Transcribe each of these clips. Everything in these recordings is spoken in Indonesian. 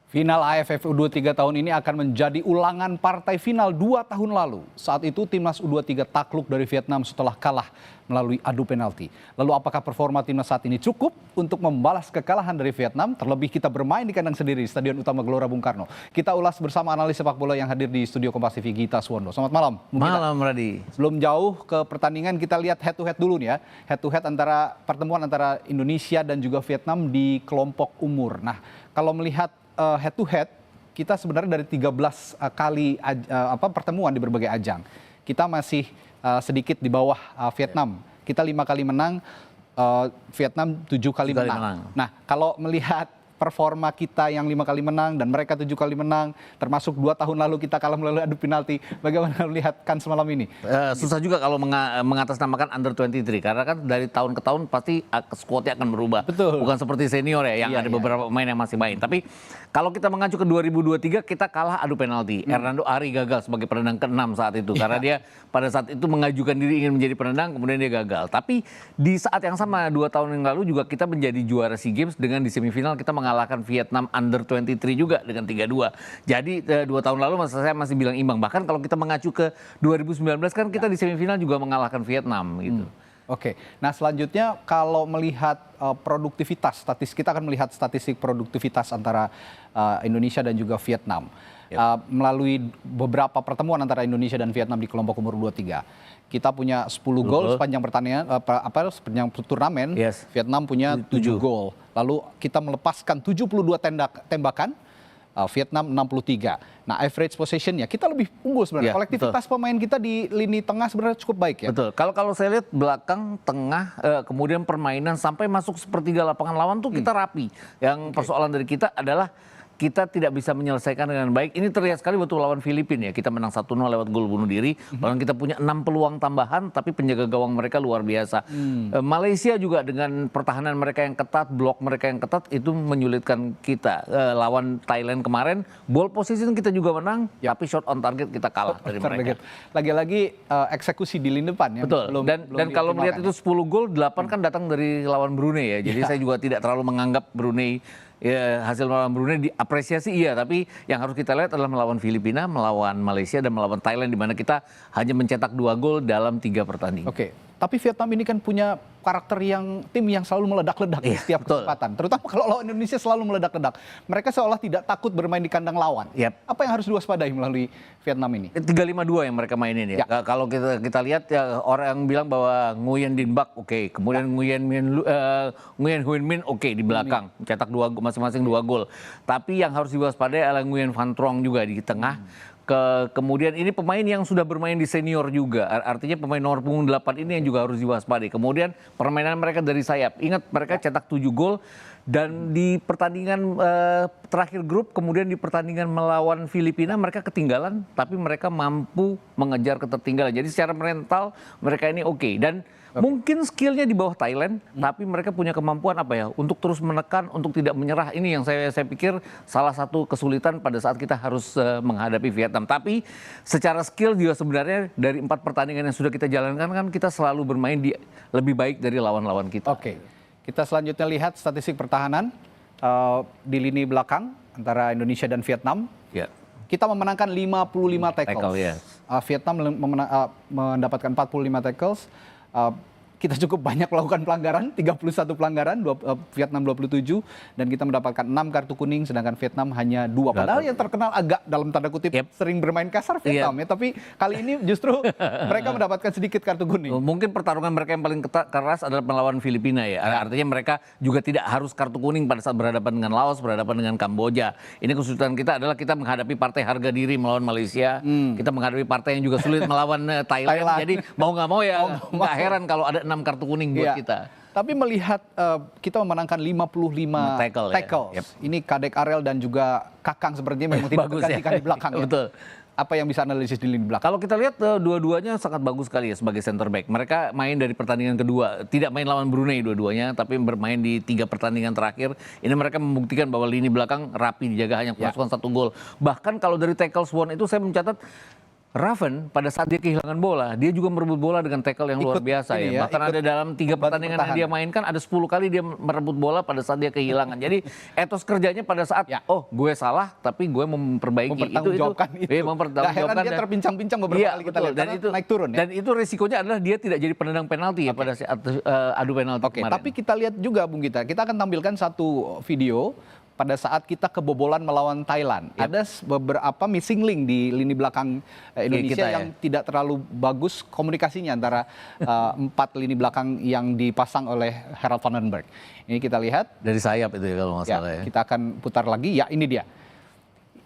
Final AFF U23 tahun ini akan menjadi ulangan partai final 2 tahun lalu. Saat itu timnas U23 takluk dari Vietnam setelah kalah melalui adu penalti. Lalu apakah performa timnas saat ini cukup untuk membalas kekalahan dari Vietnam? Terlebih kita bermain di kandang sendiri di Stadion Utama Gelora Bung Karno. Kita ulas bersama analis sepak bola yang hadir di studio Kompas TV, Gita Suwondo. Selamat malam. Malam, Radi. Sebelum jauh ke pertandingan, kita lihat head to head dulu nih ya. Head to head antara pertemuan antara Indonesia dan juga Vietnam di kelompok umur. Nah, kalau melihat head to head, kita sebenarnya dari 13 kali pertemuan di berbagai ajang. Kita masih sedikit di bawah Vietnam. Kita 5 kali menang, Vietnam 7 kali menang. Nah, kalau melihat performa kita yang 5 kali menang dan mereka 7 kali menang, termasuk 2 tahun lalu kita kalah melalui adu penalti, bagaimana melihat kan semalam ini? Susah juga kalau mengatasnamakan under 23, karena kan dari tahun ke tahun pasti skuadnya akan berubah. Betul. Bukan seperti senior ya, yang ada beberapa pemain yang masih main. Tapi kalau kita mengacu ke 2023, kita kalah adu penalti. Hernando Ari gagal sebagai penendang ke-6 saat itu, karena dia pada saat itu mengajukan diri ingin menjadi penendang, kemudian dia gagal. Tapi di saat yang sama 2 tahun yang lalu juga kita menjadi juara SEA Games dengan di semifinal kita mengalahkan Vietnam under 23 juga dengan 3-2. Jadi 2 tahun lalu saya masih bilang imbang. Bahkan kalau kita mengacu ke 2019 kan kita di semifinal juga mengalahkan Vietnam gitu. Oke, nah selanjutnya kalau melihat produktivitas, kita akan melihat statistik produktivitas antara Indonesia dan juga Vietnam. Melalui beberapa pertemuan antara Indonesia dan Vietnam di kelompok umur 23. Kita punya 10 gol sepanjang pertandingan, sepanjang turnamen. Vietnam punya 7 gol. Lalu kita melepaskan 72 tembakan, Vietnam 63. Nah, average possession-nya kita lebih unggul sebenarnya. Kolektivitas pemain kita di lini tengah sebenarnya cukup baik ya. Betul. Kalau saya lihat belakang, tengah, kemudian permainan sampai masuk sepertiga lapangan lawan tuh kita rapi. Yang persoalan dari kita adalah kita tidak bisa menyelesaikan dengan baik. Ini terlihat sekali waktu lawan Filipina ya. Kita menang 1-0 lewat gol bunuh diri. Lalu kita punya 6 peluang tambahan, tapi penjaga gawang mereka luar biasa. Malaysia juga dengan pertahanan mereka yang ketat, blok mereka yang ketat, itu menyulitkan kita. Lawan Thailand kemarin, ball position kita juga menang, tapi shot on target kita kalah dari mereka. Lagi-lagi eksekusi di lini depan ya. Betul. Dan kalau melihat itu 10 gol, 8 kan datang dari lawan Brunei ya. Jadi saya juga tidak terlalu menganggap Brunei, ya, hasil melawan Brunei diapresiasi iya, tapi yang harus kita lihat adalah melawan Filipina, melawan Malaysia, dan melawan Thailand, di mana kita hanya mencetak 2 gol dalam 3 pertandingan. Oke, tapi Vietnam ini kan punya karakter tim yang selalu meledak-ledak di setiap kesempatan. Terutama kalau lawan Indonesia selalu meledak-ledak. Mereka seolah tidak takut bermain di kandang lawan. Apa yang harus diwaspadai melalui Vietnam ini? 3-5-2 yang mereka mainin ya. Kalau kita lihat ya, orang yang bilang bahwa Nguyen Dinh Bak kemudian Nguyen Huyen Min di belakang, mencetak masing-masing 2 gol. Tapi yang harus diwaspadai adalah Nguyen Van Trong juga di tengah. Kemudian ini pemain yang sudah bermain di senior juga, artinya pemain nomor punggung 8 ini yang juga harus diwaspadai. Kemudian permainan mereka dari sayap, ingat mereka cetak 7 gol dan di pertandingan terakhir grup, kemudian di pertandingan melawan Filipina mereka ketinggalan, tapi mereka mampu mengejar ketertinggalan. Jadi secara mental mereka ini dan mungkin skillnya di bawah Thailand, tapi mereka punya kemampuan untuk terus menekan, untuk tidak menyerah. Ini yang saya pikir salah satu kesulitan pada saat kita harus menghadapi Vietnam. Tapi secara skill juga sebenarnya dari 4 pertandingan yang sudah kita jalankan kan kita selalu bermain lebih baik dari lawan-lawan kita. Kita selanjutnya lihat statistik pertahanan di lini belakang antara Indonesia dan Vietnam. Kita memenangkan 55 tackles. Vietnam mendapatkan 45 tackles. Kita cukup banyak melakukan pelanggaran, 31 pelanggaran, Vietnam 27, dan kita mendapatkan 6 kartu kuning, sedangkan Vietnam hanya 2. Padahal yang terkenal agak dalam tanda kutip sering bermain kasar Vietnam ya, tapi kali ini justru mereka mendapatkan sedikit kartu kuning. Mungkin pertarungan mereka yang paling keras adalah melawan Filipina ya. Artinya mereka juga tidak harus kartu kuning pada saat berhadapan dengan Laos, berhadapan dengan Kamboja. Ini kesulitan kita adalah kita menghadapi partai harga diri melawan Malaysia, kita menghadapi partai yang juga sulit melawan Thailand. Jadi mau nggak mau ya nggak heran kalau ada 6 kartu kuning buat kita. Tapi melihat kita memenangkan 55 tackle. Ini Kadek Arel dan juga Kakang sepertinya memang tidak tergantikan di belakang ya. Betul. Apa yang bisa analisis di lini belakang? Kalau kita lihat dua-duanya sangat bagus sekali ya sebagai center back. Mereka main dari pertandingan kedua, tidak main lawan Brunei dua-duanya, tapi bermain di 3 pertandingan terakhir. Ini mereka membuktikan bahwa lini belakang rapi dijaga, hanya memasukkan 1 gol. Bahkan kalau dari tackle Swan itu saya mencatat Raven pada saat dia kehilangan bola, dia juga merebut bola dengan tackle yang luar Ikut biasa ini ya. ya, Bahkan ikut ada dalam 3 membantu pertandingan yang bertahan. dia mainkan, ada 10 kali dia merebut bola pada saat dia kehilangan. Jadi etos kerjanya pada saat, Ya. oh gue salah, tapi gue memperbaiki. Mempertanggungjawabkan itu. Iya, Gak mempertanggungjawabkan. heran dia Dan- terpincang-pincang beberapa Iya, kali kita betul. lihat. Dan Karena itu naik turun ya. Dan itu resikonya adalah dia tidak jadi penendang penalti ya pada saat adu penalti Oke, kemarin. tapi kita lihat juga Bung Gita, kita akan tampilkan satu video pada saat kita kebobolan melawan Thailand. Ada beberapa missing link di lini belakang Indonesia kita ya. yang tidak terlalu bagus komunikasinya antara 4 lini belakang yang dipasang oleh Harold van den Berg. Ini kita lihat, Dari sayap itu ya kalau nggak ya, salah ya. kita akan putar lagi. Ya, ini dia.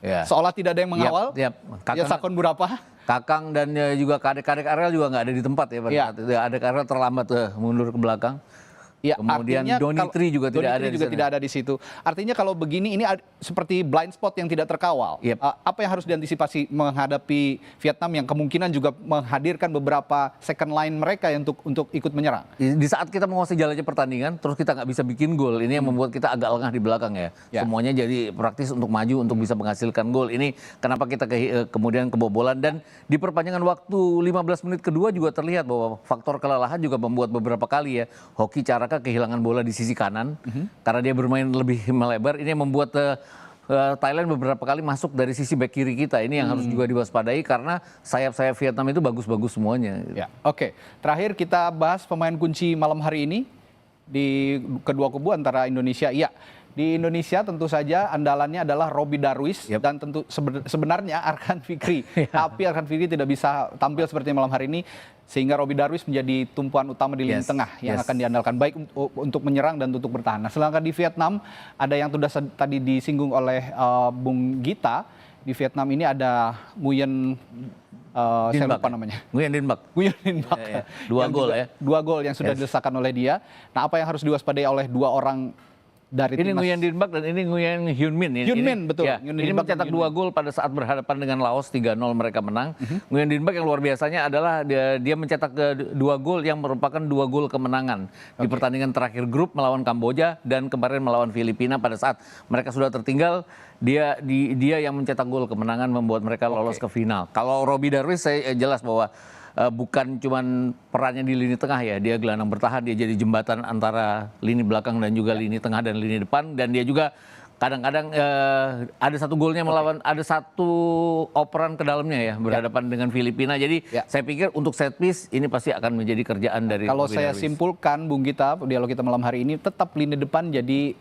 Ya. Seolah tidak ada yang mengawal. Yap. Ya, Sakon berapa? Kakang dan juga kadek-kadek Ariel juga nggak ada di tempat ya pada Iya. saat itu. Adek Ariel terlambat mundur ke belakang. Ya, Kemudian artinya Donitri juga tidak ada di juga sana. tidak ada di situ. Artinya kalau begini ini seperti blind spot yang tidak terkawal. Yep. Apa yang harus diantisipasi menghadapi Vietnam yang kemungkinan juga menghadirkan beberapa second line mereka yang untuk ikut menyerang? Di saat kita menguasai jalannya pertandingan, terus kita nggak bisa bikin gol, ini yang membuat kita agak lengah di belakang ya. Ya. Semuanya jadi praktis untuk maju, untuk bisa menghasilkan gol. Ini kenapa kita kemudian kebobolan, dan di perpanjangan waktu 15 menit kedua juga terlihat bahwa faktor kelelahan juga membuat beberapa kali ya Hoki Caraka kehilangan bola di sisi kanan karena dia bermain lebih melebar. Ini yang membuat Thailand beberapa kali masuk dari sisi bek kiri kita. Ini yang harus juga diwaspadai karena sayap-sayap Vietnam itu bagus-bagus semuanya. Ya, oke. Terakhir kita bahas pemain kunci malam hari ini di kedua kubu antara Indonesia. Iya, di Indonesia tentu saja andalannya adalah Robbie Darwis dan tentu sebenarnya Arkan Fikri. Tapi Arkan Fikri tidak bisa tampil seperti malam hari ini sehingga Robbie Darwis menjadi tumpuan utama di lini tengah yang akan diandalkan baik untuk menyerang dan untuk bertahan. Nah, sedangkan di Vietnam ada yang sudah tadi disinggung oleh Bung Gita. Di Vietnam ini ada Nguyen saya lupa namanya. Nguyen Dinh Bak. Nguyen Dinh Bak. Ya. 2 gol ya. 2 gol yang sudah dilesakan oleh dia. Nah, apa yang harus diwaspadai oleh 2 orang dari Ini timnas? Nguyen Dinh Bak dan ini Nguyen Hyun Min. Hyun Min, betul. Ya, Nguyen ini Dinh Bak mencetak dan 2 gol pada saat berhadapan dengan Laos 3-0 mereka menang. Nguyen Dinh Bak yang luar biasanya adalah dia mencetak 2 gol yang merupakan 2 gol kemenangan di pertandingan terakhir grup melawan Kamboja dan kemarin melawan Filipina pada saat mereka sudah tertinggal. Dia yang mencetak gol kemenangan membuat mereka lolos ke final. Kalau Robbie Darwis saya jelas bahwa bukan cuman perannya di lini tengah ya, dia gelandang bertahan, dia jadi jembatan antara lini belakang dan juga lini tengah dan lini depan, dan dia juga kadang-kadang ada 1 golnya melawan, ada 1 operan ke dalamnya ya berhadapan dengan Filipina. Jadi saya pikir untuk set piece ini pasti akan menjadi kerjaan dari Kalau Robbie saya Darwis. simpulkan, Bung Gita, dialog kita malam hari ini tetap lini depan jadi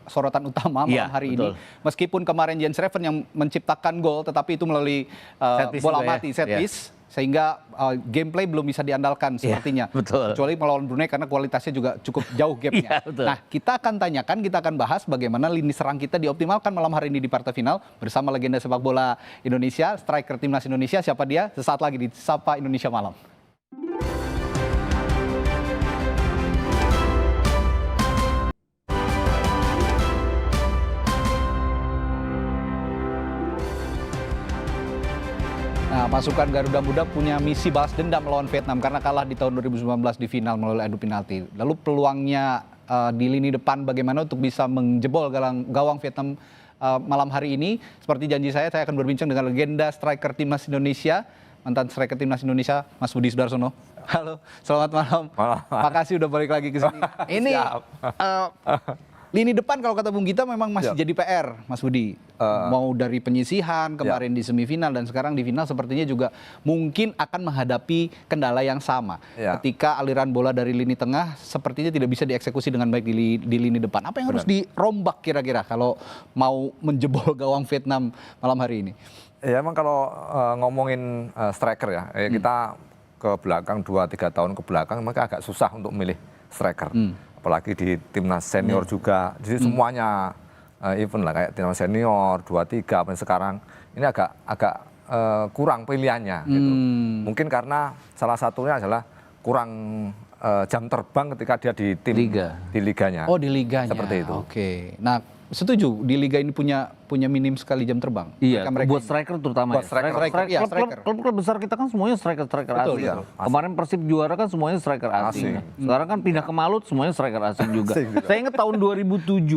sorotan utama malam hari betul. ini. Meskipun kemarin Jens Reven yang menciptakan gol, tetapi itu melalui Set piece bola juga ya. mati, set piece. Sehingga gameplay belum bisa diandalkan sepertinya. betul. Kecuali melawan Brunei karena kualitasnya juga cukup jauh gapnya. Betul. Nah, kita akan tanyakan, kita akan bahas bagaimana lini serang kita dioptimalkan malam hari ini di partai final bersama legenda sepak bola Indonesia, striker timnas Indonesia. Siapa dia? Sesaat lagi di Sapa Indonesia Malam. Nah, pasukan Garuda Muda punya misi balas dendam melawan Vietnam karena kalah di tahun 2019 di final melalui adu penalti. Lalu peluangnya di lini depan bagaimana untuk bisa menjebol gawang Vietnam malam hari ini? Seperti janji saya akan berbincang dengan legenda striker timnas Indonesia, mantan striker timnas Indonesia, Mas Budi Sudarsono. Halo, selamat malam. Makasih udah balik lagi ke sini. Ini lini depan kalau kata Bung Gita memang masih jadi PR, Mas Budi. Mau dari penyisihan kemarin di semifinal dan sekarang di final sepertinya juga mungkin akan menghadapi kendala yang sama. Ketika aliran bola dari lini tengah sepertinya tidak bisa dieksekusi dengan baik di lini depan. Apa yang harus dirombak kira-kira kalau mau menjebol gawang Vietnam malam hari ini? Ya emang kalau ngomongin striker ya, kita ke belakang 2-3 tahun ke belakang maka agak susah untuk memilih striker. Apalagi di timnas senior juga, jadi semuanya event lah kayak timnas senior 2-3 sampai sekarang ini agak kurang pilihannya gitu. Mungkin karena salah satunya adalah kurang jam terbang ketika dia di tim Liga. di liganya. Oh, di liganya. Seperti itu. Oke. Nah, setuju di liga ini punya minim sekali jam terbang. Iya, Mereka buat striker terutama. Buat striker, iya, striker. Klub besar kita kan semuanya striker Betul, asing. iya. Kemarin Persib juara kan semuanya striker asing. Sekarang kan pindah ke Malut semuanya striker asing juga. Saya ingat tahun 2007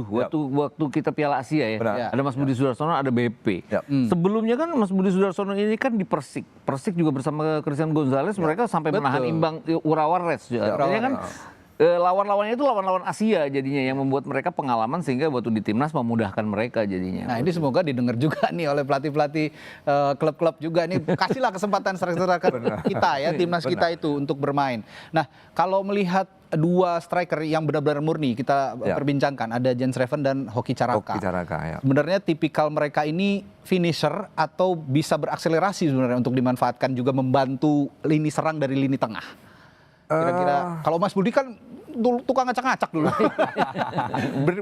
waktu kita Piala Asia ya. Benar. Ada Mas Budi Sudarsono, ada BP. Ya. Sebelumnya kan Mas Budi Sudarsono ini kan di Persik. Persik juga bersama Christian Gonzalez mereka sampai menahan imbang Urawa Reds. Artinya kan lawan-lawannya itu lawan-lawan Asia jadinya yang membuat mereka pengalaman sehingga waktu di timnas memudahkan mereka jadinya. Nah ini semoga didengar juga nih oleh pelatih-pelatih klub-klub juga nih, kasihlah kesempatan striker kita ya, timnas kita itu untuk bermain. Nah kalau melihat dua striker yang benar-benar murni kita perbincangkan, ada Jens Reven dan Hoki Caraka. Ya. Sebenarnya tipikal mereka ini finisher atau bisa berakselerasi sebenarnya untuk dimanfaatkan juga membantu lini serang dari lini tengah. Kira-kira kalau Mas Budi kan tukang ngacak-ngacak dulu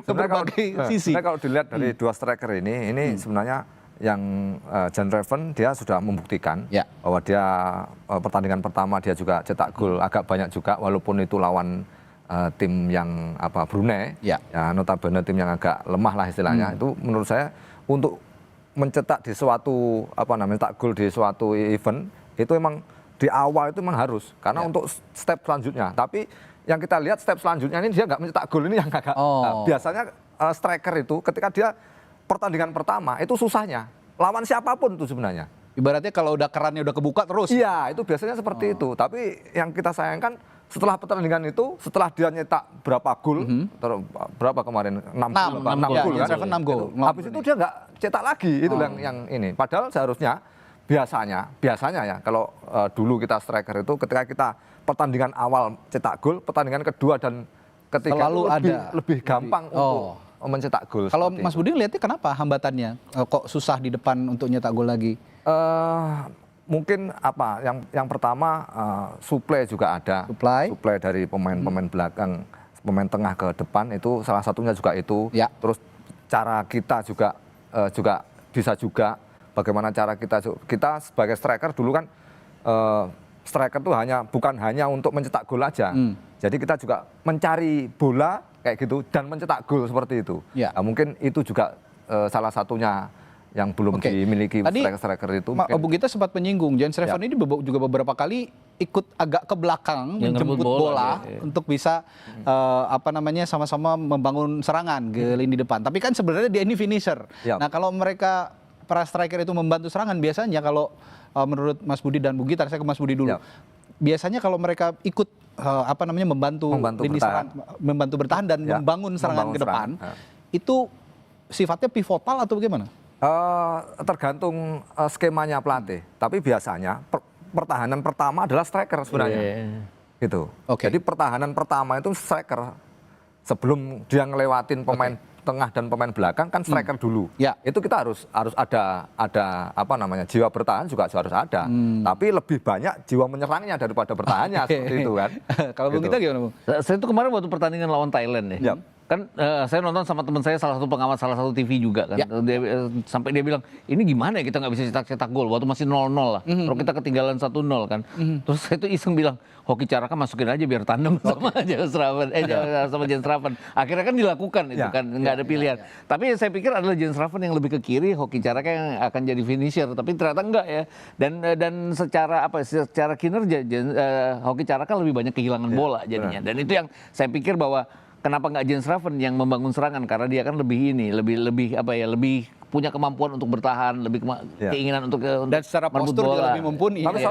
ke berbagai sisi. Sebenarnya kalau dilihat dari dua striker ini sebenarnya yang Jan Reven dia sudah membuktikan bahwa dia pertandingan pertama dia juga cetak gol agak banyak juga walaupun itu lawan tim yang Brunei, ya notabene tim yang agak lemah lah istilahnya. Itu menurut saya untuk mencetak di suatu cetak gol di suatu event itu emang di awal itu memang harus karena untuk step selanjutnya. Tapi yang kita lihat step selanjutnya ini dia nggak mencetak gol, ini yang agak biasanya striker itu ketika dia pertandingan pertama itu susahnya lawan siapapun tuh sebenarnya. Ibaratnya kalau udah kerannya udah kebuka terus. Iya, itu biasanya seperti itu. Tapi yang kita sayangkan setelah pertandingan itu, setelah dia nyetak berapa gol, berapa kemarin 6 gol kan? 6 gol. Habis itu dia nggak cetak lagi, itu yang ini. Padahal seharusnya biasanya ya kalau dulu kita striker itu ketika kita pertandingan awal cetak gol, pertandingan kedua dan ketiga selalu itu lebih gampang untuk mencetak gol. Kalau Mas Budi lihatnya kenapa hambatannya kok susah di depan untuk nyetak gol lagi? Mungkin yang pertama suplai juga ada. Suplai dari pemain-pemain belakang, pemain tengah ke depan itu salah satunya juga itu. Ya. Terus cara kita juga bisa juga bagaimana cara kita sebagai striker dulu kan striker itu bukan hanya untuk mencetak gol aja. Jadi kita juga mencari bola kayak gitu dan mencetak gol seperti itu. Ya. Nah, mungkin itu juga salah satunya yang belum dimiliki striker itu. Bung Gita sempat menyinggung Jens Reven ini juga beberapa kali ikut agak ke belakang menjemput bola untuk bisa sama-sama membangun serangan ke lini depan. Tapi kan sebenarnya dia ini finisher. Nah kalau mereka para striker itu membantu serangan biasanya kalau menurut Mas Budi dan Bung Gita, saya ke Mas Budi dulu. Biasanya kalau mereka ikut membantu lini serang, membantu bertahan dan membangun serangan ke depan, itu sifatnya pivotal atau bagaimana? Tergantung skemanya pelatih. Tapi biasanya pertahanan pertama adalah striker sebenarnya. Gitu. Jadi pertahanan pertama itu striker. Sebelum dia ngelewatin pemain tengah dan pemain belakang kan striker dulu. Itu kita harus ada jiwa bertahan juga harus ada. Tapi lebih banyak jiwa menyerangnya daripada bertahannya seperti itu kan. Kalau Bung Gita gimana, Bung? Saya itu kemarin waktu pertandingan lawan Thailand ya. Kan saya nonton sama teman saya salah satu pengamat salah satu TV juga kan. Sampai dia bilang, ini gimana ya kita nggak bisa cetak gol waktu masih 0-0 lah. Kalau kita ketinggalan 1-0 kan. Terus saya tuh iseng bilang, Hoki Caraka masukin aja biar tandem sama Jens Reven. Sama Jens Reven. Akhirnya kan dilakukan itu kan, nggak ada pilihan. Tapi saya pikir adalah Jens Reven yang lebih ke kiri, Hoki Caraka yang akan jadi finisher. Tapi ternyata enggak ya. Dan secara kinerja Hoki Caraka lebih banyak kehilangan bola jadinya. Dan itu yang saya pikir bahwa kenapa nggak Jens Reven yang membangun serangan, karena dia kan lebih punya kemampuan untuk bertahan, lebih keinginan untuk dan secara postur juga lebih mumpuni. Tapi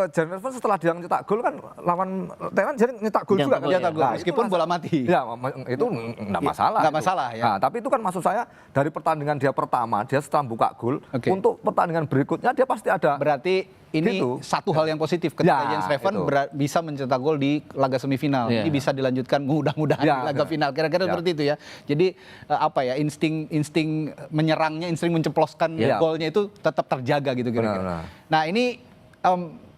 Jens Reven setelah dia nyetak gol kan lawan Thailand jadi nyetak gol juga kan. Meskipun bola mati. Ya, itu enggak masalah. Enggak masalah ya. Nah, tapi itu kan maksud saya dari pertandingan dia pertama dia setelah buka gol, untuk pertandingan berikutnya dia pasti ada. Berarti ini satu hal yang positif ketika Jens Reven bisa mencetak gol di laga semifinal. Ini bisa dilanjutkan mudah-mudahan di laga final. Kira-kira seperti itu ya. Jadi insting menyerangnya, insting menceploskan golnya itu tetap terjaga gitu kira-kira. Nah ini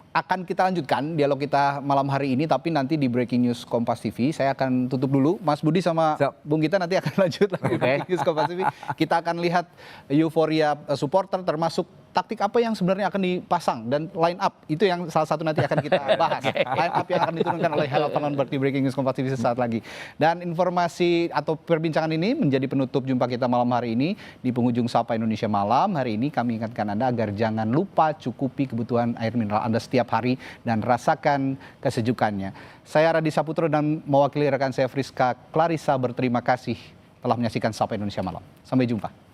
akan kita lanjutkan dialog kita malam hari ini, tapi nanti di Breaking News Kompas TV. Saya akan tutup dulu. Mas Budi sama Bung Gita nanti akan lanjut lagi Breaking News Kompas TV. Kita akan lihat euforia supporter termasuk taktik apa yang sebenarnya akan dipasang dan line up itu yang salah satu nanti akan kita bahas. Line up yang akan diturunkan oleh Hello Pangan Berarti Breaking News Kompas TV sesaat lagi. Dan informasi atau perbincangan ini menjadi penutup jumpa kita malam hari ini di penghujung Sapa Indonesia Malam. Hari ini kami ingatkan Anda agar jangan lupa cukupi kebutuhan air mineral Anda setiap hari dan rasakan kesejukannya. Saya Radi Saputro dan mewakili rekan saya Friska Clarissa berterima kasih telah menyaksikan Sapa Indonesia Malam. Sampai jumpa.